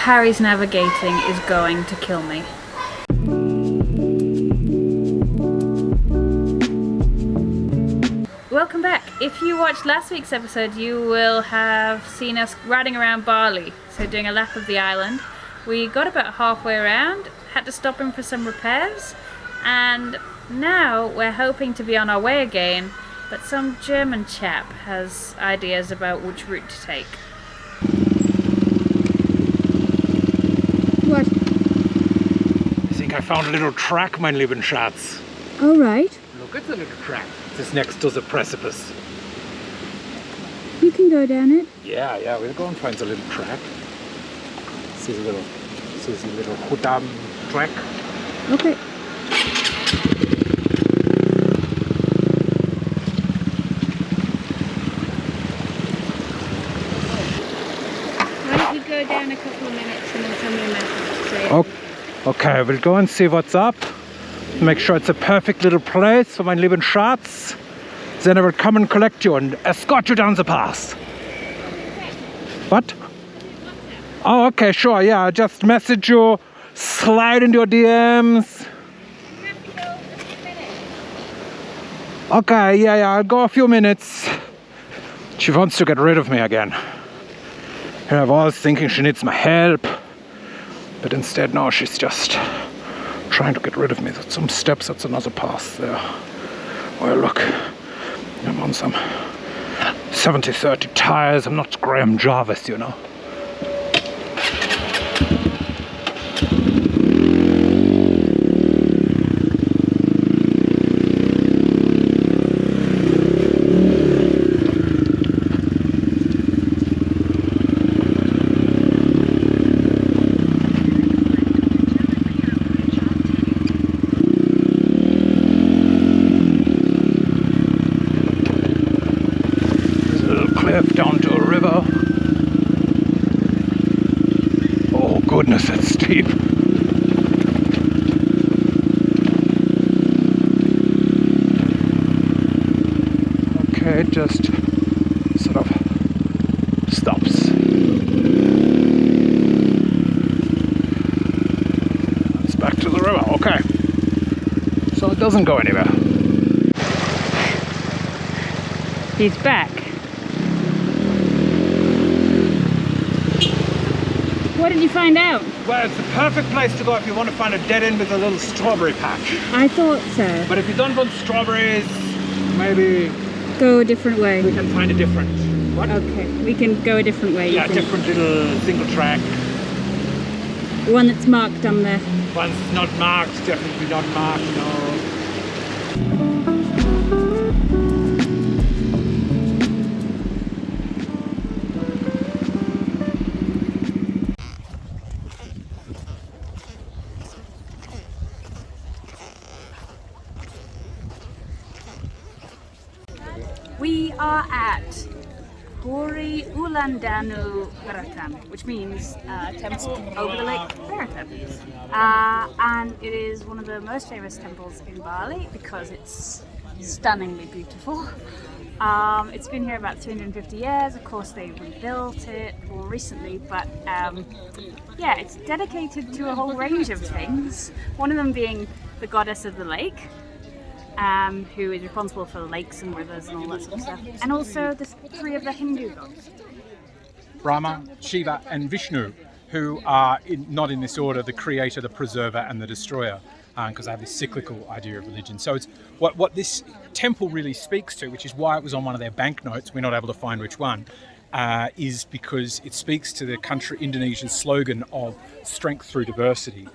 Harry's navigating is going to kill me. Welcome back. If you watched last week's episode, you will have seen us riding around Bali, so doing a lap of the island. We got about halfway around, had to stop in for some repairs, and now we're hoping to be on our way again, but some German chap has ideas about which route to take. What? I think I found a little track, mein lieben Schatz. All right. Look at the little track. It's next to the precipice. You can go down it. Yeah, we'll go and find the little track. See the little Hudam track. Okay. Why don't you go down a couple of minutes and then send me a message? Okay, we'll go and see what's up. Make sure it's a perfect little place for mein lieben Schatz. Then I will come and collect you and escort you down the path. What? Oh, okay, sure, yeah, I'll just message you, slide into your DMs. Okay, yeah, I'll go a few minutes. She wants to get rid of me again. I was thinking she needs my help, but instead now she's just trying to get rid of me. That's some steps, that's another path there. Well, look, I'm on some 70-30 tires. I'm not Graham Jarvis, you know. Down to a river. Oh goodness, that's steep. Okay, it just sort of stops. It's back to the river, okay. So it doesn't go anywhere. He's back. What did you find out? Well, it's the perfect place to go if you want to find a dead end with a little strawberry patch. I thought so. But if you don't want strawberries, maybe Go a different way. we can find a different. What? Okay, we can go a different way. Yeah, different little single track. One that's marked on there. One's not marked, definitely not marked, no. We are at Ulun Danu Beratan, which means temple over the lake Beratan. And it is one of the most famous temples in Bali because it's stunningly beautiful. It's been here about 350 years. Of course, they rebuilt it more recently, but yeah, it's dedicated to a whole range of things. One of them being the goddess of the lake, who is responsible for lakes and rivers and all that sort of stuff, and also the three of the Hindu gods. Brahma, Shiva and Vishnu, who are, not in this order, the creator, the preserver and the destroyer, because they have this cyclical idea of religion. So it's what this temple really speaks to, which is why it was on one of their banknotes, we're not able to find which one, is because it speaks to the country Indonesian slogan of strength through diversity.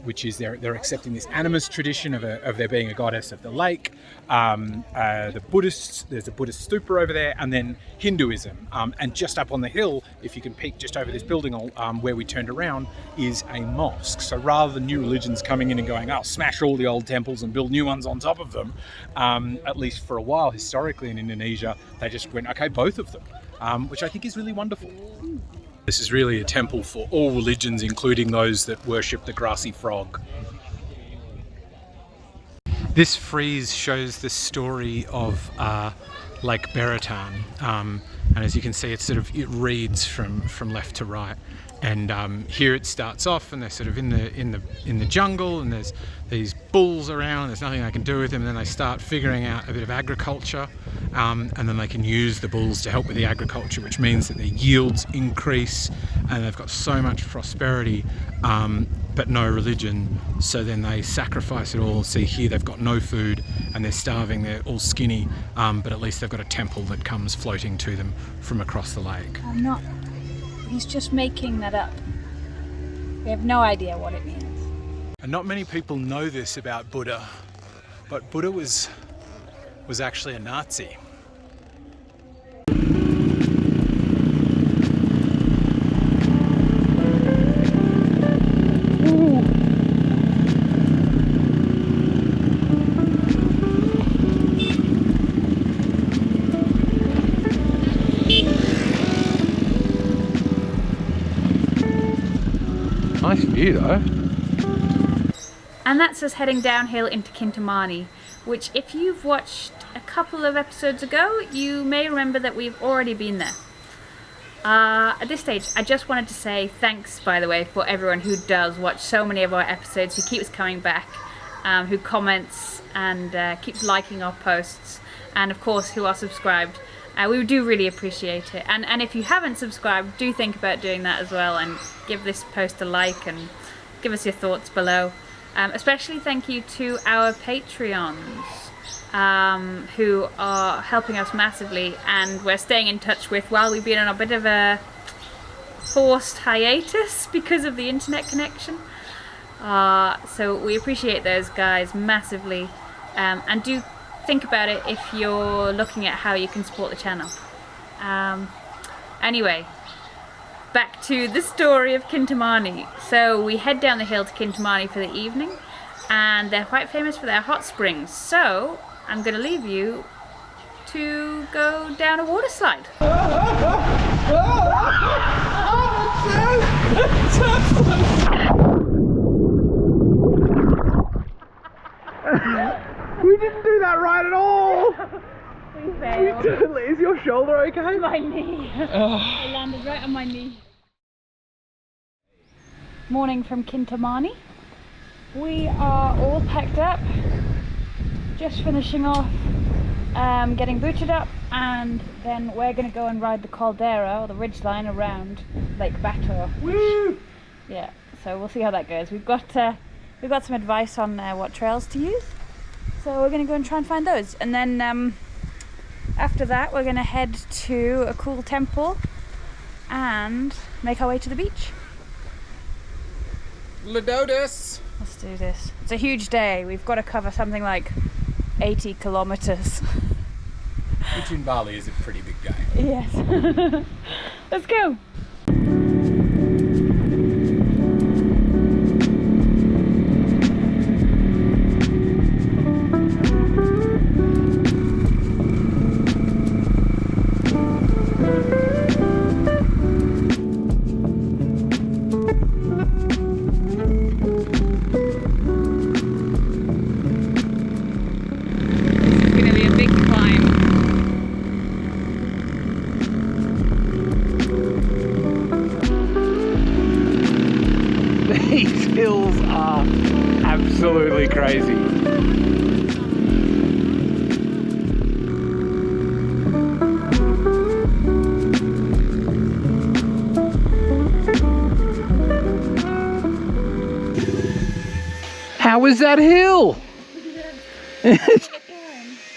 Which is they're accepting this animist tradition of there being a goddess of the lake. The Buddhists, there's a Buddhist stupa over there, and then Hinduism. And just up on the hill, if you can peek just over this building where we turned around, is a mosque. So rather than new religions coming in and going, oh, smash all the old temples and build new ones on top of them, at least for a while historically in Indonesia, they just went, okay, both of them, which I think is really wonderful. This is really a temple for all religions, including those that worship the grassy frog. This frieze shows the story of Lake Beratan, and as you can see, it reads from left to right. And here it starts off, and they're sort of in the jungle, and there's these bulls around. There's nothing they can do with them. And then they start figuring out a bit of agriculture, and then they can use the bulls to help with the agriculture, which means that their yields increase, and they've got so much prosperity, but no religion. So then they sacrifice it all. See here, they've got no food, and they're starving. They're all skinny, but at least they've got a temple that comes floating to them from across the lake. I'm not. He's just making that up. We have no idea what it means. And not many people know this about Buddha, but Buddha was actually a Nazi. Nice view though. And that's us heading downhill into Kintamani, which if you've watched a couple of episodes ago, you may remember that we've already been there. At this stage, I just wanted to say thanks, by the way, for everyone who does watch so many of our episodes, who keeps coming back, who comments and keeps liking our posts, and of course who are subscribed. We do really appreciate it, and if you haven't subscribed, do think about doing that as well, and give this post a like and give us your thoughts below. Especially thank you to our Patreons, who are helping us massively, and we're staying in touch with while we've been on a bit of a forced hiatus because of the internet connection. So we appreciate those guys massively, and do think about it if you're looking at how you can support the channel. Anyway, back to the story of Kintamani. So we head down the hill to Kintamani for the evening, and they're quite famous for their hot springs. So I'm going to leave you to go down a water slide. We didn't do that right at all! We failed. Is your shoulder okay? My knee. I landed right on my knee. Morning from Kintamani. We are all packed up, just finishing off getting booted up, and then we're going to go and ride the caldera, or the ridgeline, around Lake Bator. Woo! Yeah, so we'll see how that goes. We've got some advice on what trails to use, so we're going to go and try and find those, and then after that we're going to head to a cool temple and make our way to the beach. Ladotus! Let's do this. It's a huge day. We've got to cover something like 80 kilometers. Which in Bali is a pretty big day. Yes. Let's go. These hills are absolutely crazy. How was that hill? It's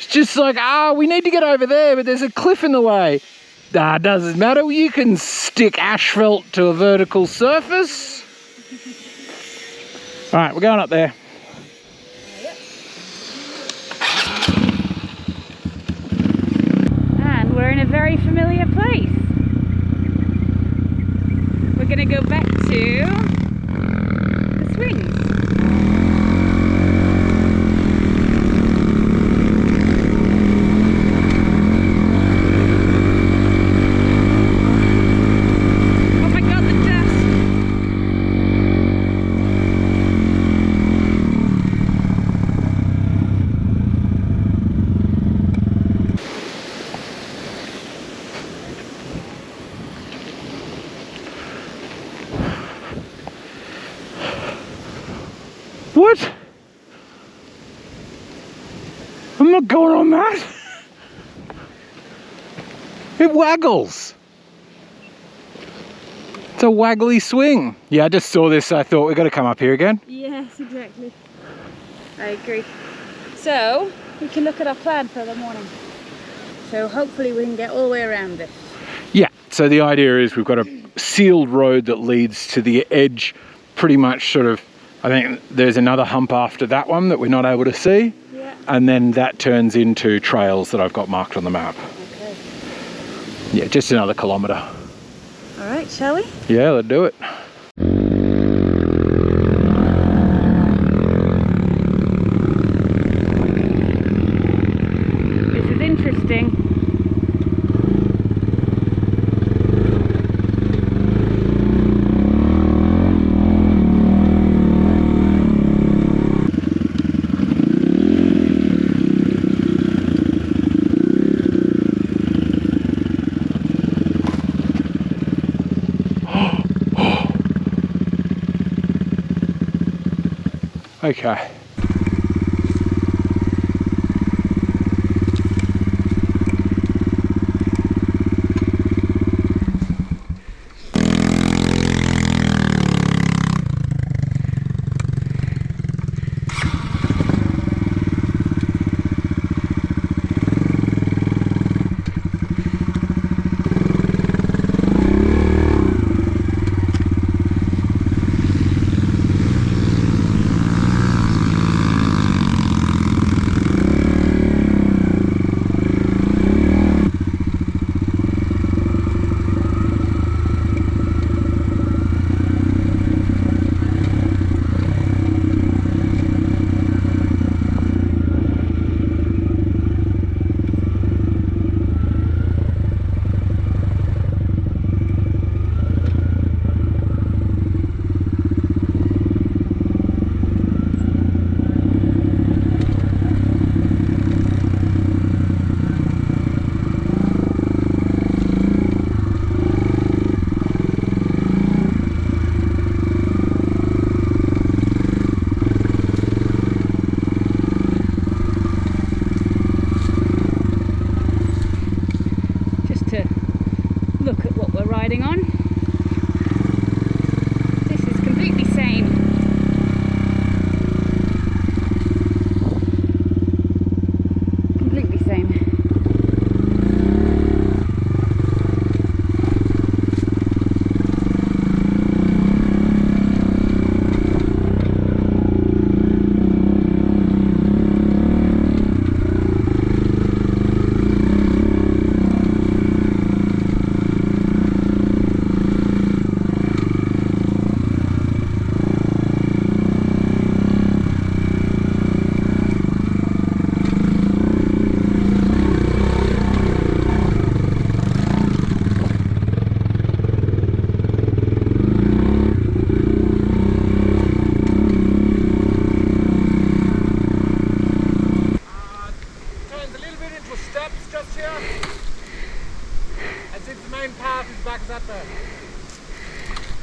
just like, we need to get over there, but there's a cliff in the way. Doesn't matter, you can stick asphalt to a vertical surface. Alright, we're going up there. And we're in a very familiar place. We're going to go back to the swings. foot? I'm not going on that. It waggles. It's a waggly swing. Yeah, I just saw this, so I thought we've got to come up here again. Yes, exactly. I agree. So, we can look at our plan for the morning. So hopefully we can get all the way around this. Yeah, so the idea is we've got a sealed road that leads to the edge, pretty much sort of, I think there's another hump after that one that we're not able to see. Yeah. And then that turns into trails that I've got marked on the map. Okay. Yeah, just another kilometre. All right, shall we? Yeah, let's do it. This is interesting. Okay. On. This is completely sane. Completely sane.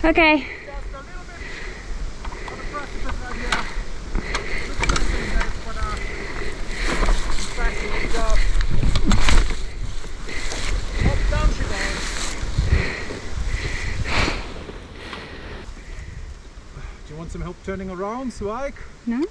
Okay. Just a little bit on the precipice right here. Looks like it's practically up. Up, down she goes. Do you want some help turning around, Suaik? No?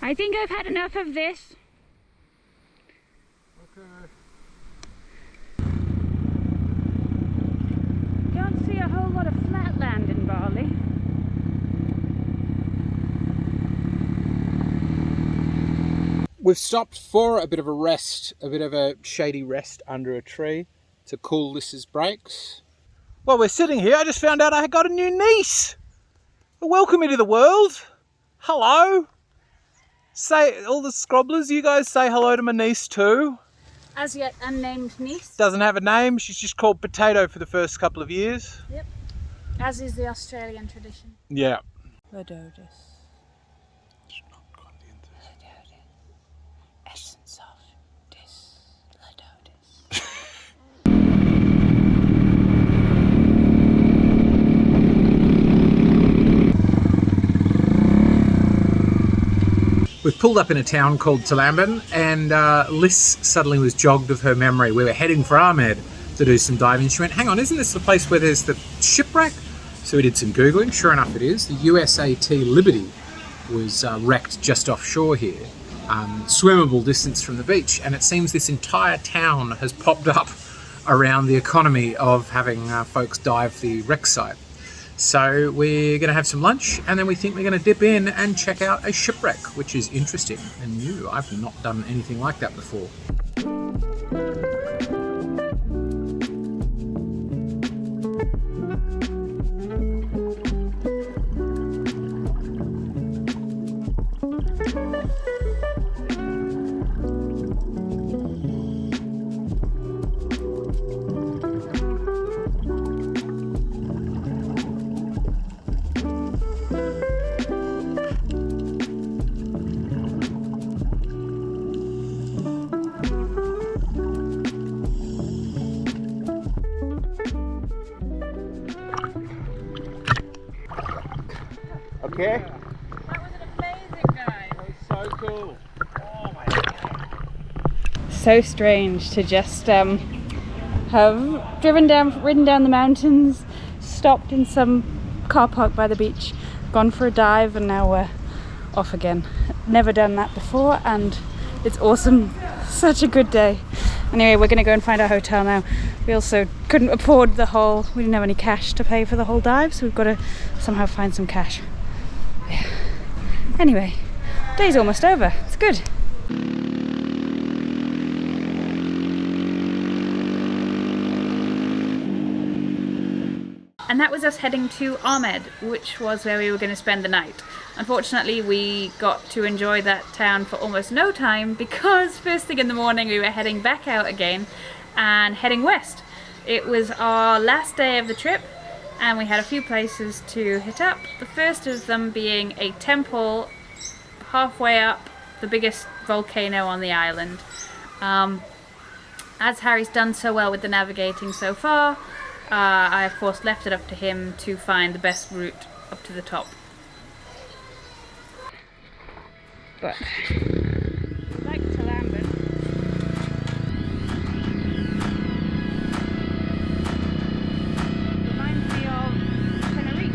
I think I've had enough of this. Okay. Don't see a whole lot of flat land in Bali. We've stopped for a bit of a rest, a bit of a shady rest under a tree. to cool Liss's brakes. While we're sitting here, I just found out I got a new niece. Welcome into the world. Hello. Say, all the scrobblers, you guys say hello to my niece too. As yet unnamed niece. Doesn't have a name, she's just called Potato for the first couple of years. Yep. As is the Australian tradition. Yeah. Lodotus. Essence of this Lodotus. We've pulled up in a town called Talamban, and Liss suddenly was jogged of her memory. We were heading for Ahmed to do some diving. She went, hang on, isn't this the place where there's the shipwreck? So we did some Googling. Sure enough, it is. The USAT Liberty was wrecked just offshore here, swimmable distance from the beach. And it seems this entire town has popped up around the economy of having folks dive the wreck site. So we're going to have some lunch, and then we think we're going to dip in and check out a shipwreck, which is interesting and new. I've not done anything like that before. Okay. That was an amazing dive. That was so cool. Oh my God. So strange to just have ridden down the mountains, stopped in some car park by the beach, gone for a dive, and now we're off again. Never done that before, and it's awesome. Such a good day. Anyway, we're going to go and find our hotel now. We also couldn't afford we didn't have any cash to pay for the whole dive, so we've got to somehow find some cash. Yeah. Anyway, day's almost over. It's good. And that was us heading to Ahmed, which was where we were going to spend the night. Unfortunately, we got to enjoy that town for almost no time because first thing in the morning we were heading back out again and heading west. It was our last day of the trip, and we had a few places to hit up. The first of them being a temple halfway up the biggest volcano on the island. As Harry's done so well with the navigating so far, I of course left it up to him to find the best route up to the top. But Like Talamban. Reminds me of Tenerife.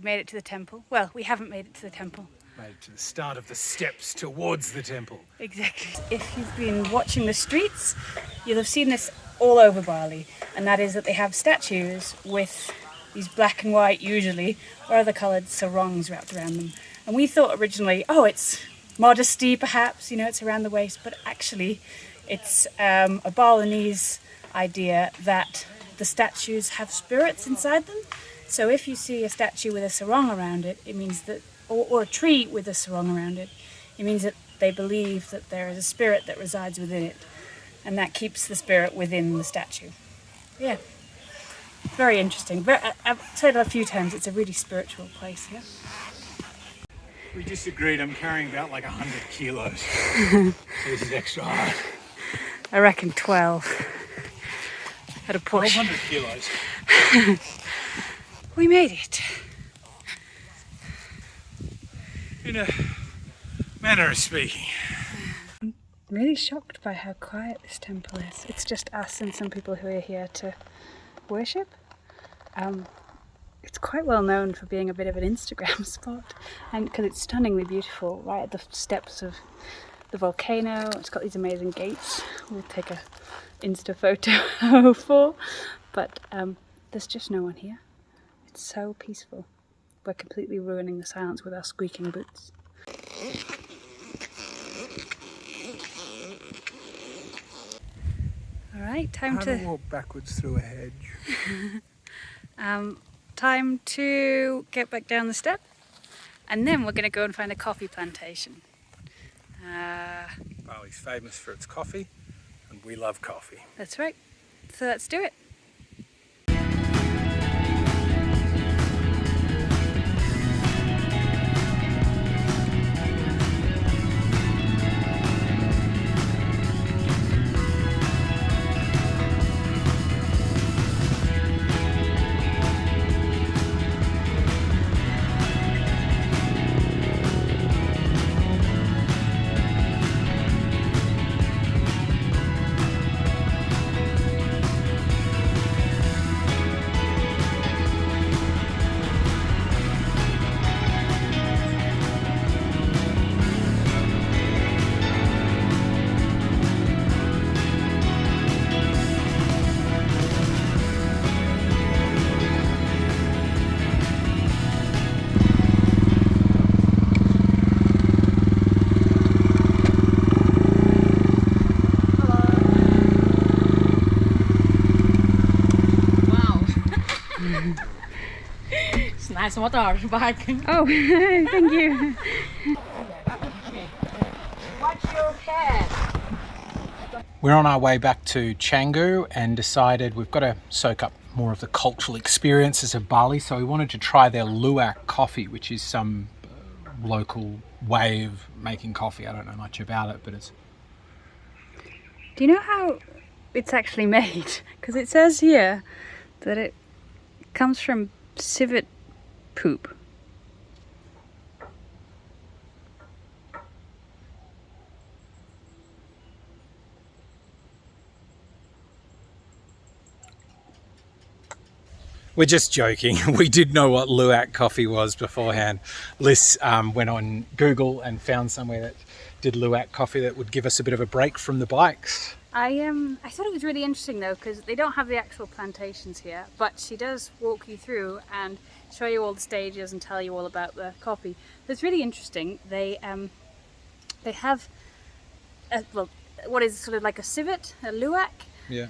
Made it to the temple. Well, we haven't made it to the temple. Made it to the start of the steps towards the temple. Exactly. If you've been watching the streets, you'll have seen this all over Bali, and that is that they have statues with these black and white, usually, or other coloured sarongs wrapped around them. And we thought originally, oh, it's modesty perhaps, it's around the waist, but actually it's a Balinese idea that the statues have spirits inside them, So if you see a statue with a sarong around it, it means that, or a tree with a sarong around it, it means that they believe that there is a spirit that resides within it, and that keeps the spirit within the statue. Yeah, very interesting. I've said it a few times, it's a really spiritual place, yeah. We just agreed I'm carrying about like 100 kilos. So this is extra hard. I reckon 12 at a push. 1,200 kilos. We made it. In a manner of speaking. I'm really shocked by how quiet this temple is. It's just us and some people who are here to worship. It's quite well known for being a bit of an Instagram spot, and because it's stunningly beautiful right at the steps of the volcano. It's got these amazing gates we'll take a Insta photo for, but there's just no one here. It's so peaceful. We're completely ruining the silence with our squeaking boots. Alright, time to walk backwards through a hedge. Time to get back down the step, and then we're going to go and find a coffee plantation. Bali's famous for its coffee, and we love coffee. That's right. So let's do it. It's nice water back. Oh, thank you. Watch your head. We're on our way back to Canggu and decided we've got to soak up more of the cultural experiences of Bali, so we wanted to try their Luwak coffee, which is some local way of making coffee. I don't know much about it, but it's... Do you know how it's actually made? Because it says here that it comes from civet poop. We're just joking. We did know what Luwak coffee was beforehand. Liss went on Google and found somewhere that did Luwak coffee that would give us a bit of a break from the bikes. I thought it was really interesting though, because they don't have the actual plantations here, but she does walk you through and show you all the stages and tell you all about the coffee. So it's really interesting. They have what is sort of like a civet, a luwak, Yeah.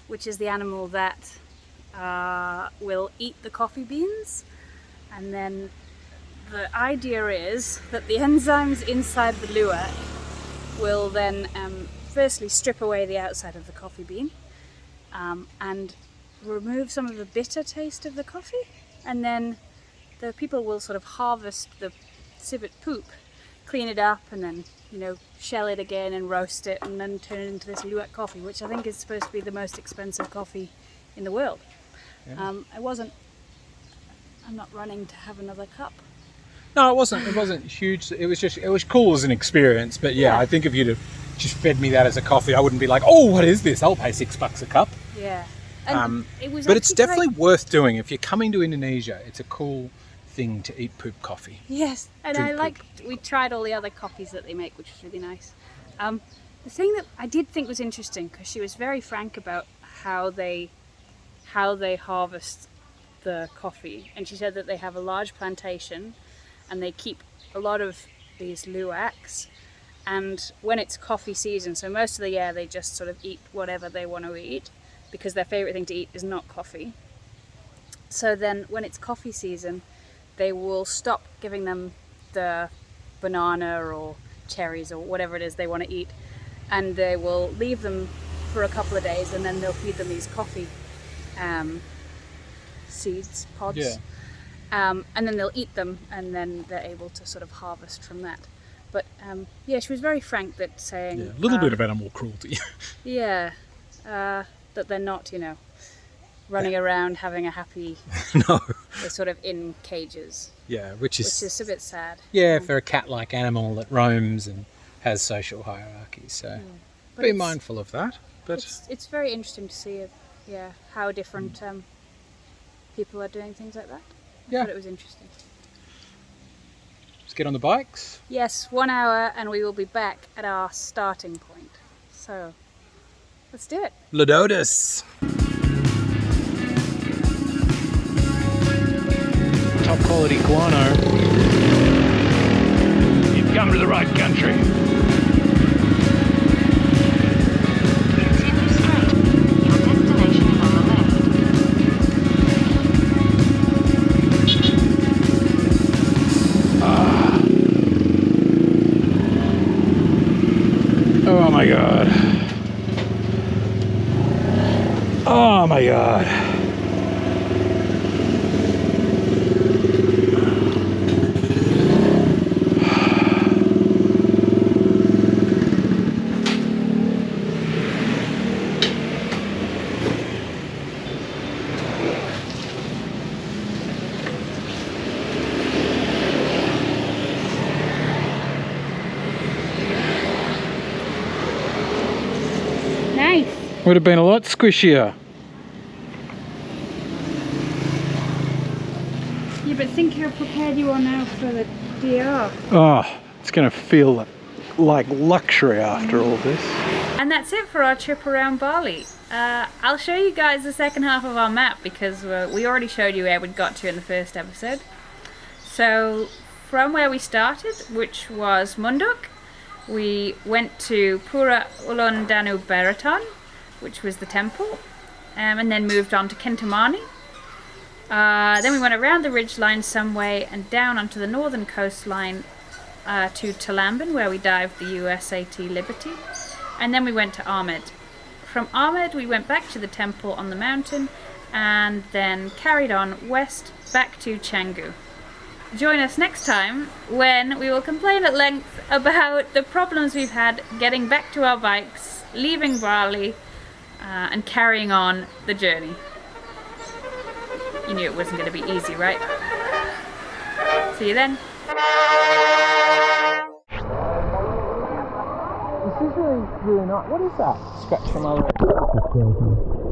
which is the animal that will eat the coffee beans, and then the idea is that the enzymes inside the luwak will then firstly strip away the outside of the coffee bean and remove some of the bitter taste of the coffee, and then the people will sort of harvest the civet poop, clean it up, and then, you know, shell it again and roast it and then turn it into this Luwak coffee, which I think is supposed to be the most expensive coffee in the world. Yeah. I'm not running to have another cup. No, it wasn't huge. It was cool as an experience, but yeah, I think if you'd have just fed me that as a coffee, I wouldn't be like, oh, what is this? I'll pay $6 a cup. Yeah. And it was but it's actually definitely worth doing. If you're coming to Indonesia, it's a cool thing to eat poop coffee. Yes, and we tried all the other coffees that they make, which was really nice. The thing that I did think was interesting, because she was very frank about how they harvest the coffee, and she said that they have a large plantation and they keep a lot of these luwaks, and when it's coffee season, so most of the year they just sort of eat whatever they want to eat, because their favorite thing to eat is not coffee. So then when it's coffee season, they will stop giving them the banana or cherries or whatever it is they want to eat, and they will leave them for a couple of days, and then they'll feed them these coffee seeds, pods. Yeah. And then they'll eat them, and then they're able to sort of harvest from that. But yeah, she was very frank that saying... Yeah, a little bit of animal cruelty. Yeah, that they're not, you know, running around having a happy... No. They're sort of in cages, Yeah, which which is a bit sad. Yeah, for a cat-like animal that roams and has social hierarchies. So But be it's- mindful of that. But It's very interesting to see, how different people are doing things like that. I Yeah. thought it was interesting. let's get on the bikes. Yes, 1 hour, and we will be back at our starting point. So, let's do it. Lodotus. Top quality guano. You've come to the right country. Continue straight. Your destination is on the left. Oh my god. Oh my god. Nice. Would have been a lot squishier. Yeah, but think how prepared you are now for the DR. Oh, it's going to feel like luxury after all this. And that's it for our trip around Bali. I'll show you guys the second half of our map because we already showed you where we got to in the first episode. So from where we started, which was Munduk, we went to Pura Ulun Danu Beratan, which was the temple, and then moved on to Kintamani. Then we went around the ridgeline some way and down onto the northern coastline to Talamban, where we dived the USAT Liberty, and then we went to Ahmed. From Ahmed we went back to the temple on the mountain and then carried on west back to Canggu. Join us next time when we will complain at length about the problems we've had getting back to our bikes, leaving Bali, and carrying on the journey. You knew it wasn't going to be easy, right? See you then. This is really nice. What is that? Scratch from my leg.